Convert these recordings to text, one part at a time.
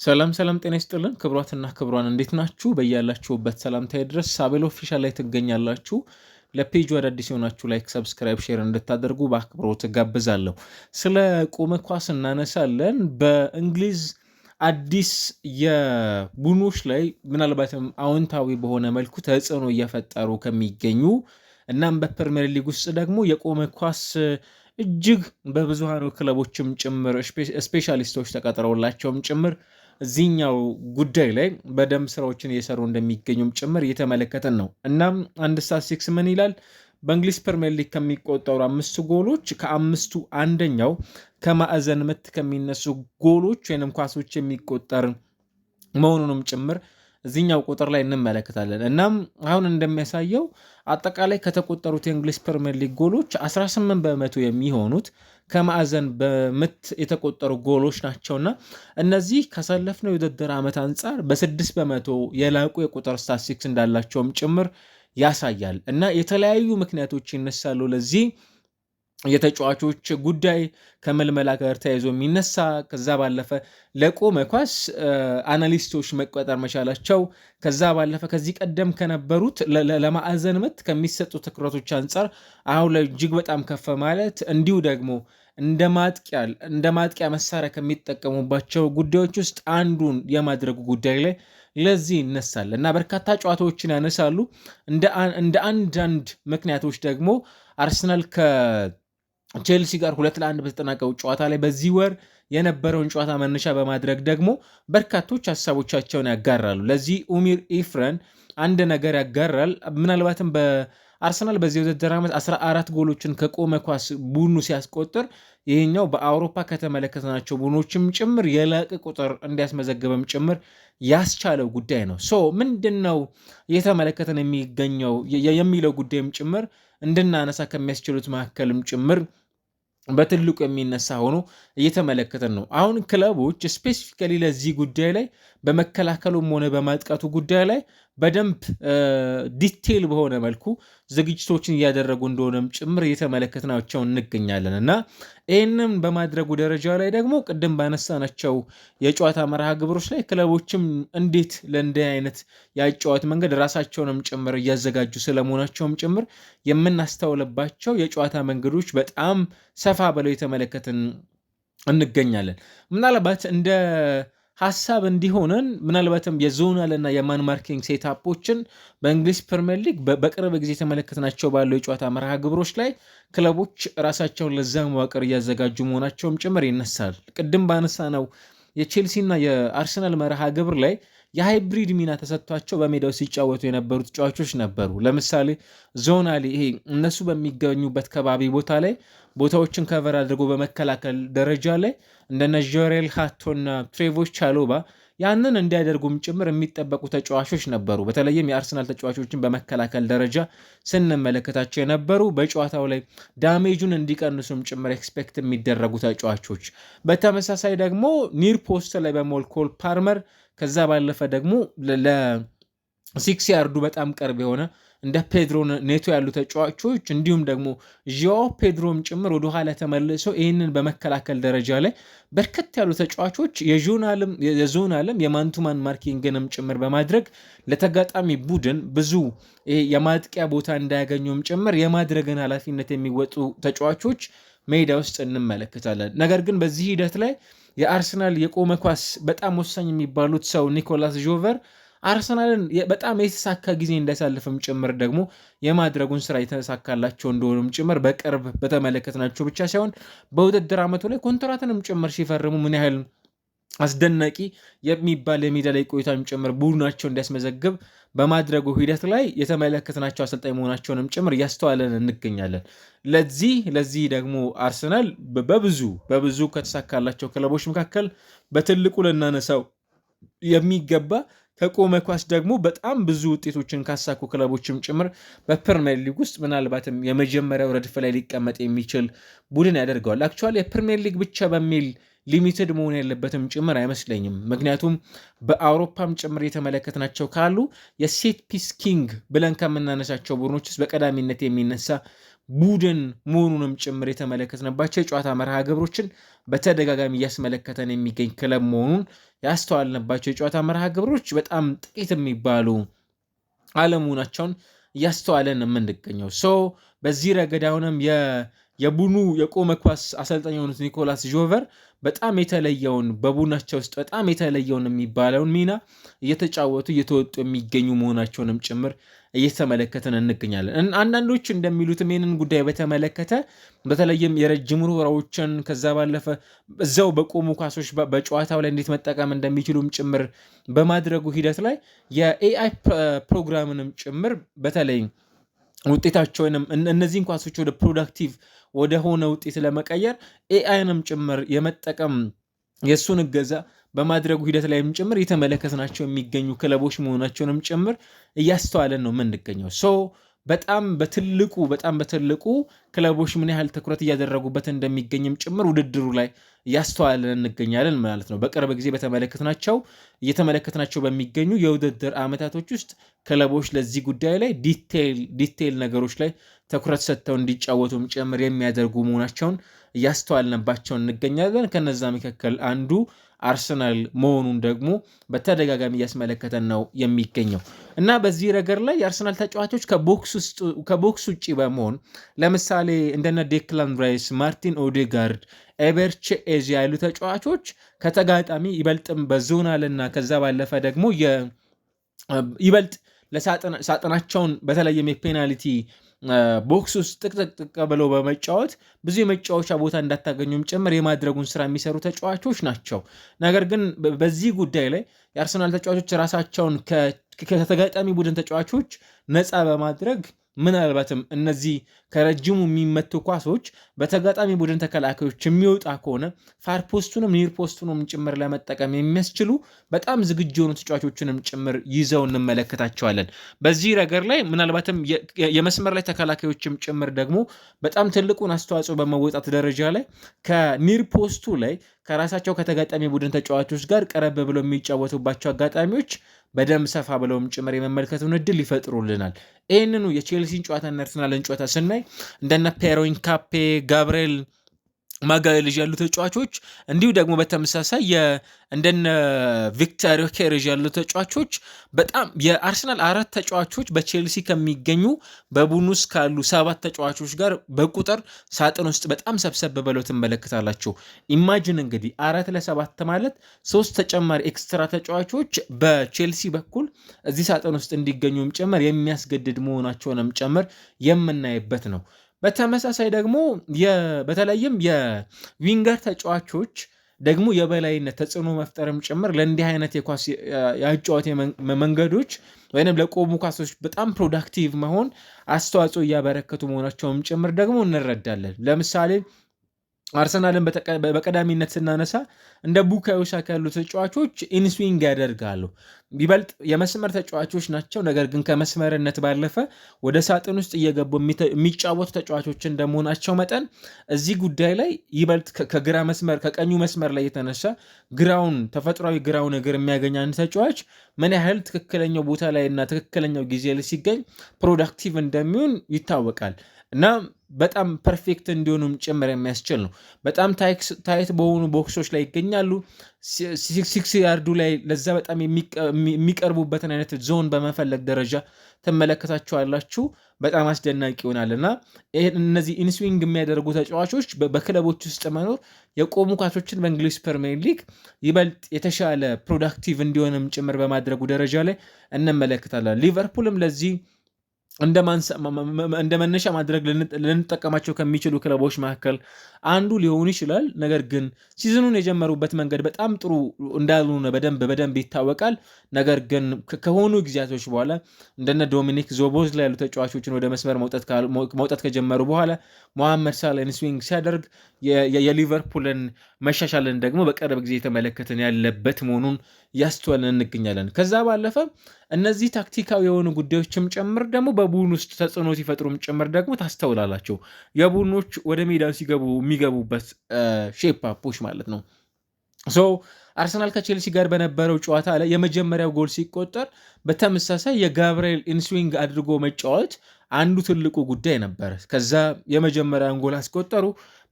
ሰላም ሰላም ጤና ይስጥልን ክቡራትና ክቡራን እንዴት ናችሁ? በያላችሁበት ሰላምታዬ ድረስ ሳቤል ኦፊሻል ላይ ትገኛላችሁ። ለፔጁ አዳዲስ የሆናችሁ ላይክ፣ ሰብስክራይብ፣ ሼር እንድታደርጉ በአክብሮት ጋብዛለሁ። ስለ ቆመ ኳስ እናነሳለን። በእንግሊዝ አዲስ የቡድኖች ላይ ምናልባትም አዎንታዊ በሆነ መልኩ ተጽዕኖ እየፈጠሩ ከሚገኙ እናም በፕሪሚየር ሊግ ውስጥ ደግሞ የቆመ ኳስ እጅግ በብዙሃኑ ክለቦችም ጭምር ስፔሻሊስቶች ተቀጥረውላቸውም ጭምር እዚህኛው ጉዳይ ላይ በደንብ ስራዎችን እየሰሩ እንደሚገኙም ጭምር እየተመለከተን ነው። እናም አንድ ስታትስቲክስ ምን ይላል? በእንግሊዝ ፕሪሚየር ሊግ ከሚቆጠሩ 5 ጎሎች ከአምስቱ አንደኛው ከማዕዘን ምት ከሚነሱ ጎሎች ወይም ኳሶች የሚቆጠር መሆኑንም ጭምር እዚህኛው ቁጥር ላይ እንመለከታለን። እናም አሁን እንደሚያሳየው አጠቃላይ ከተቆጠሩት የእንግሊዝ ፕሪሚየር ሊግ ጎሎች 18 በመቶ የሚሆኑት ከማዕዘን በምት የተቆጠሩ ጎሎች ናቸውና እነዚህ ካሳለፍነው የውድድር ዓመት አንጻር በ6 በመቶ የላቁ የቁጥር ስታትስቲክስ እንዳላቸውም ጭምር ያሳያል። እና የተለያዩ ምክንያቶች ይነሳሉ ለዚህ የተጫዋቾች ጉዳይ ከመልመላ ጋር ተያይዞ የሚነሳ ከዛ ባለፈ ለቆመ ኳስ አናሊስቶች መቆጠር መቻላቸው ከዛ ባለፈ ከዚህ ቀደም ከነበሩት ለማዕዘን ምት ከሚሰጡ ትኩረቶች አንጻር አሁን ላይ እጅግ በጣም ከፍ ማለት እንዲሁ ደግሞ እንደ ማጥቂያ መሳሪያ ከሚጠቀሙባቸው ጉዳዮች ውስጥ አንዱን የማድረጉ ጉዳይ ላይ ለዚህ ይነሳል እና በርካታ ጨዋታዎችን ያነሳሉ። እንደ አንዳንድ ምክንያቶች ደግሞ አርሰናል ቼልሲ ጋር 2-1 በተጠናቀው ጨዋታ ላይ በዚህ ወር የነበረውን ጨዋታ መነሻ በማድረግ ደግሞ በርካቶች ሀሳቦቻቸውን ያጋራሉ። ለዚህ ኡሚር ኢፍረን አንድ ነገር ያጋራል። ምናልባትም በአርሰናል በዚህ ውድድር ዓመት 14 ጎሎችን ከቆመ ኳስ ቡድኑ ሲያስቆጥር ይሄኛው በአውሮፓ ከተመለከትናቸው ቡድኖችም ጭምር የላቀ ቁጥር እንዲያስመዘግበም ጭምር ያስቻለው ጉዳይ ነው። ምንድነው እየተመለከተን የሚገኘው የሚለው ጉዳይም ጭምር እንድናነሳ ከሚያስችሉት መካከልም ጭምር በትልቁ የሚነሳ ሆኖ እየተመለከተን ነው። አሁን ክለቦች ስፔሲፊካሊ ለዚህ ጉዳይ ላይ በመከላከሉም ሆነ በማጥቃቱ ጉዳይ ላይ በደንብ ዲቴይል በሆነ መልኩ ዝግጅቶችን እያደረጉ እንደሆነም ጭምር እየተመለከትናቸው እንገኛለን እና ይህንም በማድረጉ ደረጃ ላይ ደግሞ ቅድም ባነሳናቸው የጨዋታ መርሃ ግብሮች ላይ ክለቦችም እንዴት ለእንዲህ አይነት የጨዋታ መንገድ ራሳቸውንም ጭምር እያዘጋጁ ስለመሆናቸውም ጭምር የምናስተውልባቸው የጨዋታ መንገዶች በጣም ሰፋ ብለው የተመለከትን እንገኛለን። ምናልባት እንደ ሀሳብ እንዲሆነን ምናልባትም የዞናል እና የማን ማርኪንግ ሴታፖችን በእንግሊዝ ፕሪሚየር ሊግ በቅርብ ጊዜ የተመለከትናቸው ባለው የጨዋታ መርሃ ግብሮች ላይ ክለቦች ራሳቸውን ለዛ መዋቅር እያዘጋጁ መሆናቸውም ጭምር ይነሳል። ቅድም ባነሳ ነው የቼልሲና የአርሰናል መርሃ ግብር ላይ የሃይብሪድ ሚና ተሰጥቷቸው በሜዳው ሲጫወቱ የነበሩ ተጫዋቾች ነበሩ። ለምሳሌ ዞናሊ ይሄ እነሱ በሚገኙበት ከባቢ ቦታ ላይ ቦታዎችን ከቨር አድርጎ በመከላከል ደረጃ ላይ እንደነ ጆሬል ሃቶና ትሬቮች ቻሎባ ያንን እንዲያደርጉም ጭምር የሚጠበቁ ተጫዋቾች ነበሩ። በተለይም የአርሰናል ተጫዋቾችን በመከላከል ደረጃ ስንመለከታቸው የነበሩ በጨዋታው ላይ ዳሜጁን እንዲቀንሱም ጭምር ኤክስፔክት የሚደረጉ ተጫዋቾች። በተመሳሳይ ደግሞ ኒር ፖስት ላይ በሞል ኮል ፓልመር ከዛ ባለፈ ደግሞ ለሲክስ ያርዱ በጣም ቅርብ የሆነ እንደ ፔድሮ ኔቶ ያሉ ተጫዋቾች እንዲሁም ደግሞ ዣኦ ፔድሮም ጭምር ወደኋላ ተመልሰው ይህንን በመከላከል ደረጃ ላይ በርከት ያሉ ተጫዋቾች የዞናልም የማንቱማን ማርኪንግንም ጭምር በማድረግ ለተጋጣሚ ቡድን ብዙ የማጥቂያ ቦታ እንዳያገኙም ጭምር የማድረግን ኃላፊነት የሚወጡ ተጫዋቾች ሜዳ ውስጥ እንመለከታለን። ነገር ግን በዚህ ሂደት ላይ የአርሰናል የቆመ ኳስ በጣም ወሳኝ የሚባሉት ሰው ኒኮላስ ጆቨር አርሰናልን በጣም የተሳካ ጊዜ እንዳያሳልፍም ጭምር ደግሞ የማድረጉን ስራ የተሳካላቸው እንደሆኑም ጭምር በቅርብ በተመለከትናቸው ብቻ ሳይሆን በውድድር ዓመቱ ላይ ኮንትራትንም ጭምር ሲፈርሙ ምን ያህል አስደናቂ የሚባል የሜዳ ላይ ቆይታም ጭምር ቡድናቸው እንዲያስመዘግብ በማድረጉ ሂደት ላይ የተመለከትናቸው አሰልጣኝ መሆናቸውንም ጭምር እያስተዋለን እንገኛለን። ለዚህ ደግሞ አርሰናል በብዙ ከተሳካላቸው ክለቦች መካከል በትልቁ ልናነሳው የሚገባ ከቆመ ኳስ ደግሞ በጣም ብዙ ውጤቶችን ካሳኩ ክለቦችም ጭምር በፕሪሚየር ሊግ ውስጥ ምናልባትም የመጀመሪያው ረድፍ ላይ ሊቀመጥ የሚችል ቡድን ያደርገዋል። አክቹዋሊ የፕሪሚየር ሊግ ብቻ በሚል ሊሚትድ መሆን ያለበትም ጭምር አይመስለኝም። ምክንያቱም በአውሮፓም ጭምር የተመለከትናቸው ካሉ የሴት ፒስ ኪንግ ብለን ከምናነሳቸው ቡድኖች ውስጥ በቀዳሚነት የሚነሳ ቡድን መሆኑንም ጭምር የተመለከትንባቸው የጨዋታ መርሃ ግብሮችን በተደጋጋሚ እያስመለከተን የሚገኝ ክለብ መሆኑን ያስተዋልንባቸው የጨዋታ መርሃ ግብሮች በጣም ጥቂት የሚባሉ አለመሆናቸውን እያስተዋለን የምንገኘው በዚህ ረገድ አሁንም የቡኑ የቆመ ኳስ አሰልጣኝ የሆኑት ኒኮላስ ጆቨር በጣም የተለየውን በቡናቸው ውስጥ በጣም የተለየውን የሚባለውን ሚና እየተጫወቱ እየተወጡ የሚገኙ መሆናቸውንም ጭምር እየተመለከትን እንገኛለን። አንዳንዶች እንደሚሉት ይህንን ጉዳይ በተመለከተ በተለይም የረጅም ሩራዎችን ከዛ ባለፈ እዛው በቆሙ ኳሶች በጨዋታው ላይ እንዴት መጠቀም እንደሚችሉም ጭምር በማድረጉ ሂደት ላይ የኤአይ ፕሮግራምንም ጭምር በተለይ ውጤታቸውንም እነዚህን ኳሶች ወደ ፕሮዳክቲቭ ወደ ሆነ ውጤት ለመቀየር ኤአይንም ጭምር የመጠቀም የእሱን እገዛ በማድረጉ ሂደት ላይም ጭምር የተመለከትናቸው የሚገኙ ክለቦች መሆናቸውንም ጭምር እያስተዋለን ነው የምንገኘው። በጣም በትልቁ ክለቦች ምን ያህል ትኩረት እያደረጉበት እንደሚገኝም ጭምር ውድድሩ ላይ እያስተዋለን እንገኛለን ማለት ነው። በቅርብ ጊዜ እየተመለከትናቸው በሚገኙ የውድድር ዓመታቶች ውስጥ ክለቦች ለዚህ ጉዳይ ላይ ዲቴይል ነገሮች ላይ ትኩረት ሰጥተው እንዲጫወቱም ጭምር የሚያደርጉ መሆናቸውን እያስተዋልንባቸው እንገኛለን። ከነዛ መካከል አንዱ አርሰናል መሆኑን ደግሞ በተደጋጋሚ እያስመለከተን ነው የሚገኘው እና በዚህ ረገድ ላይ የአርሰናል ተጫዋቾች ከቦክስ ውጭ በመሆን ለምሳሌ እንደነ ዴክላን ራይስ፣ ማርቲን ኦዴጋርድ፣ ኤበርቼ ኤዜ ያሉ ተጫዋቾች ከተጋጣሚ ይበልጥም በዞናል እና ከዛ ባለፈ ደግሞ ይበልጥ ለሳጥናቸውን በተለይም የፔናልቲ ቦክስ ውስጥ ጥቅጥቅ ብለው በመጫወት ብዙ የመጫወቻ ቦታ እንዳታገኙም ጭምር የማድረጉን ስራ የሚሰሩ ተጫዋቾች ናቸው። ነገር ግን በዚህ ጉዳይ ላይ የአርሰናል ተጫዋቾች ራሳቸውን ከተጋጣሚ ቡድን ተጫዋቾች ነፃ በማድረግ ምናልባትም እነዚህ ከረጅሙ የሚመቱ ኳሶች በተጋጣሚ ቡድን ተከላካዮች የሚወጣ ከሆነ ፋር ፖስቱንም ኒር ፖስቱንም ጭምር ለመጠቀም የሚያስችሉ በጣም ዝግጁ የሆኑ ተጫዋቾችንም ጭምር ይዘው እንመለከታቸዋለን። በዚህ ረገድ ላይ ምናልባትም የመስመር ላይ ተከላካዮችም ጭምር ደግሞ በጣም ትልቁን አስተዋጽኦ በመወጣት ደረጃ ላይ ከኒር ፖስቱ ላይ ከራሳቸው ከተጋጣሚ ቡድን ተጫዋቾች ጋር ቀረብ ብለው የሚጫወቱባቸው አጋጣሚዎች በደንብ ሰፋ ብለውም ጭምር የመመልከቱን እድል ይፈጥሩልናል። ይህንኑ የቼልሲን ጨዋታና አርሰናልን ጨዋታ ስናይ እንደነ ፔሮ ኢንካፔ፣ ጋብርኤል ማጋሌዥ ያሉ ተጫዋቾች እንዲሁ ደግሞ በተመሳሳይ እንደነ ቪክተር ዮኬሬዥ ያሉ ተጫዋቾች በጣም የአርሰናል 4 ተጫዋቾች በቼልሲ ከሚገኙ በቡድን ካሉ 7 ተጫዋቾች ጋር በቁጥር ሳጥን ውስጥ በጣም ሰብሰብ ብለው ትመለከታላችሁ። ኢማጂን እንግዲህ 4-7 ማለት 3 ተጨማሪ ኤክስትራ ተጫዋቾች በቼልሲ በኩል እዚህ ሳጥን ውስጥ እንዲገኙም ጭምር የሚያስገድድ መሆናቸውንም ጭምር የምናይበት ነው። በተመሳሳይ ደግሞ በተለይም የዊንገር ተጫዋቾች ደግሞ የበላይነት ተጽዕኖ መፍጠርም ጭምር ለእንዲህ አይነት የኳስ የአጨዋወት መንገዶች ወይም ለቆሙ ኳሶች በጣም ፕሮዳክቲቭ መሆን አስተዋጽኦ እያበረከቱ መሆናቸውም ጭምር ደግሞ እንረዳለን። ለምሳሌ አርሰናልን በቀዳሚነት ስናነሳ እንደ ቡካዮ ሳካ ያሉ ተጫዋቾች ኢንስዊንግ ያደርጋሉ። ይበልጥ የመስመር ተጫዋቾች ናቸው። ነገር ግን ከመስመርነት ባለፈ ወደ ሳጥን ውስጥ እየገቡ የሚጫወቱ ተጫዋቾች እንደመሆናቸው መጠን እዚህ ጉዳይ ላይ ይበልጥ ከግራ መስመር ከቀኙ መስመር ላይ የተነሳ ተፈጥሯዊ ግራውን እግር የሚያገኝ አንድ ተጫዋች ምን ያህል ትክክለኛው ቦታ ላይ እና ትክክለኛው ጊዜ ላይ ሲገኝ ፕሮዳክቲቭ እንደሚሆን ይታወቃል እና በጣም ፐርፌክት እንዲሆኑም ጭምር የሚያስችል ነው። በጣም ታይት በሆኑ ቦክሶች ላይ ይገኛሉ። 6 ያርዱ ላይ ለዛ በጣም የሚቀርቡበትን አይነት ዞን በመፈለግ ደረጃ ትመለከታቸዋላችሁ። በጣም አስደናቂ ይሆናል እና እነዚህ ኢንስዊንግ የሚያደርጉ ተጫዋቾች በክለቦች ውስጥ መኖር የቆሙ ኳሶችን በእንግሊዝ ፕሪሚየር ሊግ ይበልጥ የተሻለ ፕሮዳክቲቭ እንዲሆንም ጭምር በማድረጉ ደረጃ ላይ እንመለከታለን። ሊቨርፑልም ለዚህ እንደ መነሻ ማድረግ ልንጠቀማቸው ከሚችሉ ክለቦች መካከል አንዱ ሊሆኑ ይችላል። ነገር ግን ሲዝኑን የጀመሩበት መንገድ በጣም ጥሩ እንዳልሆነ በደንብ ይታወቃል። ነገር ግን ከሆኑ ጊዜያቶች በኋላ እንደነ ዶሚኒክ ዞቦዝላይ ያሉ ተጫዋቾችን ወደ መስመር መውጣት ከጀመሩ በኋላ ሞሐመድ ሳላህን ስዊንግ ሲያደርግ የሊቨርፑልን መሻሻልን ደግሞ በቅርብ ጊዜ የተመለከትን ያለበት መሆኑን ያስተዋልን እንገኛለን። ከዛ ባለፈ እነዚህ ታክቲካዊ የሆኑ ጉዳዮችም ጭምር ደግሞ በቡድን ውስጥ ተጽዕኖ ሲፈጥሩም ጭምር ደግሞ ታስተውላላቸው። የቡድኖች ወደ ሜዳ ሲገቡ የሚገቡበት ሼፕ አፖች ማለት ነው። አርሰናል ከቼልሲ ጋር በነበረው ጨዋታ ላይ የመጀመሪያው ጎል ሲቆጠር በተመሳሳይ የጋብርኤል ኢንስዊንግ አድርጎ መጫወት አንዱ ትልቁ ጉዳይ ነበር። ከዛ የመጀመሪያውን ጎል አስቆጠሩ።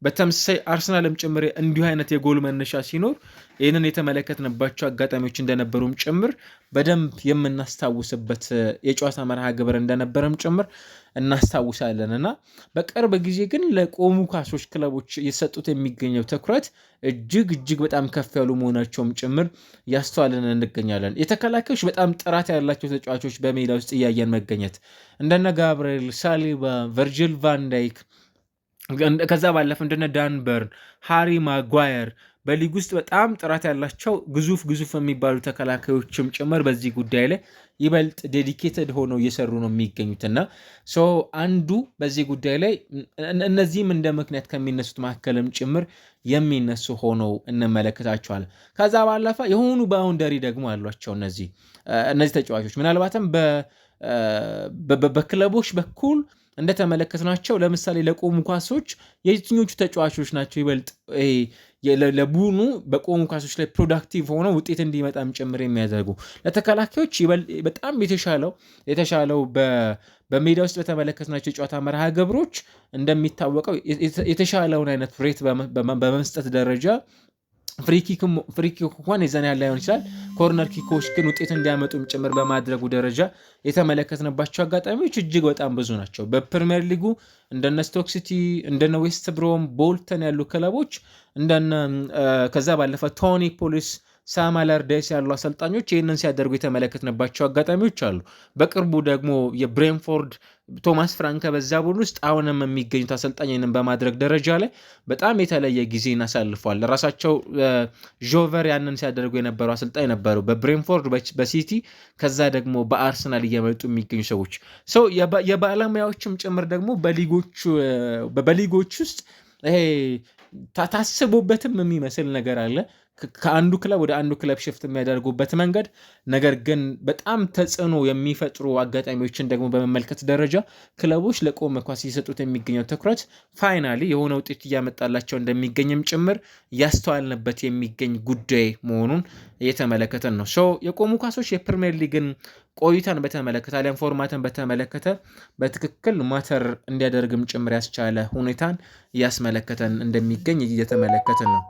በተመሳሳይ አርሰናልም ጭምር እንዲሁ አይነት የጎል መነሻ ሲኖር ይህንን የተመለከትንባቸው አጋጣሚዎች እንደነበሩም ጭምር በደንብ የምናስታውስበት የጨዋታ መርሃ ግብር እንደነበረም ጭምር እናስታውሳለን እና በቅርብ ጊዜ ግን ለቆሙ ኳሶች ክለቦች እየሰጡት የሚገኘው ትኩረት እጅግ በጣም ከፍ ያሉ መሆናቸውም ጭምር ያስተዋልን እንገኛለን። የተከላካዮች በጣም ጥራት ያላቸው ተጫዋቾች በሜዳ ውስጥ እያየን መገኘት እንደነ ጋብርኤል ሳሊባ፣ ቨርጂል ቫንዳይክ ከዛ ባለፈ እንደነ ዳንበርን፣ ሃሪ ማጓየር በሊግ ውስጥ በጣም ጥራት ያላቸው ግዙፍ የሚባሉ ተከላካዮችም ጭምር በዚህ ጉዳይ ላይ ይበልጥ ዴዲኬትድ ሆነው እየሰሩ ነው የሚገኙትና አንዱ በዚህ ጉዳይ ላይ እነዚህም እንደ ምክንያት ከሚነሱት መካከልም ጭምር የሚነሱ ሆነው እንመለከታቸዋለን። ከዛ ባለፈ የሆኑ ባውንደሪ ደግሞ አሏቸው እነዚህ ተጫዋቾች ምናልባትም በክለቦች በኩል እንደተመለከትናቸው ለምሳሌ ለቆሙ ኳሶች የትኞቹ ተጫዋቾች ናቸው ይበልጥ ለቡድኑ በቆሙ ኳሶች ላይ ፕሮዳክቲቭ ሆነው ውጤት እንዲመጣም ጭምር የሚያደርጉ፣ ለተከላካዮች በጣም የተሻለው በሜዳ ውስጥ በተመለከትናቸው የጨዋታ መርሃ ግብሮች እንደሚታወቀው የተሻለውን አይነት ሬት በመስጠት ደረጃ ፍሪኪክ እንኳን የዛን ያህል ላይሆን ይችላል። ኮርነር ኪኮች ግን ውጤት እንዲያመጡም ጭምር በማድረጉ ደረጃ የተመለከትንባቸው አጋጣሚዎች እጅግ በጣም ብዙ ናቸው። በፕሪሚየር ሊጉ እንደነ ስቶክ ሲቲ፣ እንደነ ዌስት ብሮም፣ ቦልተን ያሉ ክለቦች ከዛ ባለፈ ቶኒ ፖሊስ፣ ሳም አላርዳይስ ያሉ አሰልጣኞች ይህንን ሲያደርጉ የተመለከትንባቸው አጋጣሚዎች አሉ። በቅርቡ ደግሞ የብሬንፎርድ ቶማስ ፍራንከ በዛ ቡድን ውስጥ አሁንም የሚገኙት አሰልጣኝንም በማድረግ ደረጃ ላይ በጣም የተለየ ጊዜን አሳልፏል። ራሳቸው ጆቨር ያንን ሲያደርጉ የነበሩ አሰልጣኝ ነበሩ በብሬንፎርድ፣ በሲቲ ከዛ ደግሞ በአርሰናል እየመጡ የሚገኙ ሰዎች የባለሙያዎችም ጭምር ደግሞ በሊጎች ውስጥ ይሄ ታስቦበትም የሚመስል ነገር አለ ከአንዱ ክለብ ወደ አንዱ ክለብ ሽፍት የሚያደርጉበት መንገድ። ነገር ግን በጣም ተጽዕኖ የሚፈጥሩ አጋጣሚዎችን ደግሞ በመመልከት ደረጃ ክለቦች ለቆመ ኳስ እየሰጡት የሚገኘው ትኩረት ፋይናሊ የሆነ ውጤት እያመጣላቸው እንደሚገኝም ጭምር ያስተዋልንበት የሚገኝ ጉዳይ መሆኑን እየተመለከተን ነው። የቆሙ ኳሶች የፕሪሚየር ሊግን ቆይታን በተመለከተ አሊያም ፎርማትን በተመለከተ በትክክል ማተር እንዲያደርግም ጭምር ያስቻለ ሁኔታን እያስመለከተን እንደሚገኝ እየተመለከተን ነው።